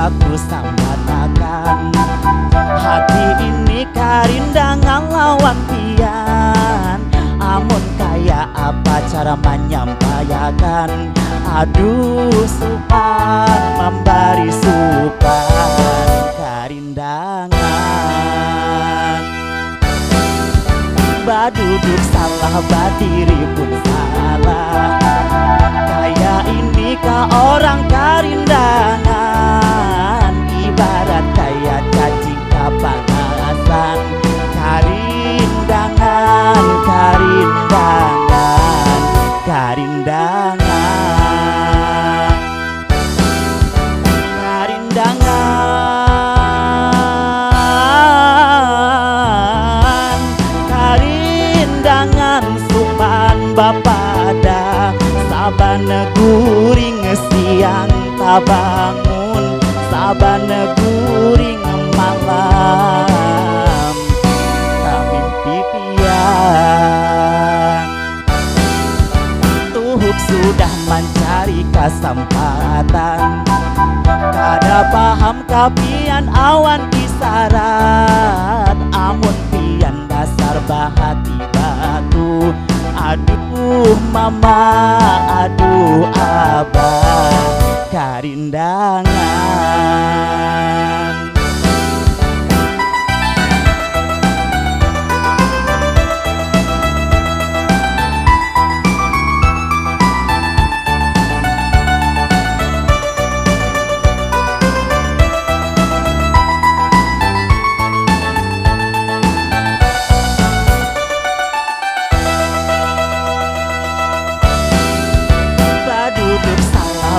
Aku sambatakan hati ini karindangan lawan pian. Amun kaya apa cara menyampaikan, aduh supan memberi supan karindangan. Baduduk salah, badiri pun salah. Kaya ini ka orang karindangan, ibarat kaya cacing kapanasan. Karindangan, karindangan, karindangan, karindangan, karindangan supan bapada. Sabana guring siang tabangun, sabana guring malam tamimpi pian. Tuhuk sudah mencari kesempatan, kada paham kapian awan kisarat. Amun pian dasar bahati batu, aduh mama, aduh abah, karindangan.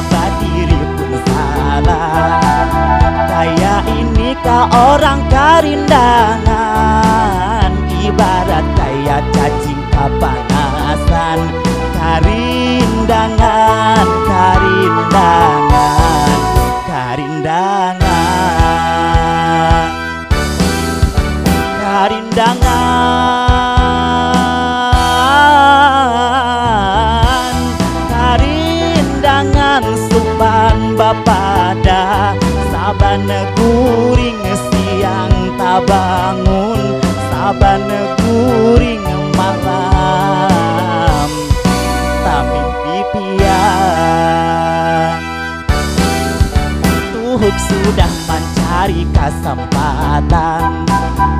Badiri pun salah. Kaya ini ka orang karindangan, ibarat kaya cacing kapanasan. Karindangan, karindangan, karindangan, karindangan, karindangan supan bapada. Sabana guring siang tabangun, sabana guring malam tamimpi pian. Tuhuk sudah mencari kesempatan,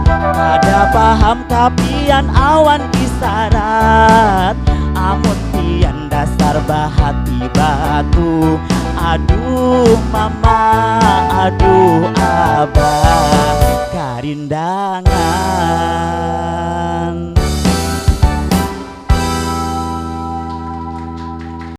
kada paham kapian awan kisarat. Amun pian dasar bahati batu, aduh mama, aduh abah, karindangan.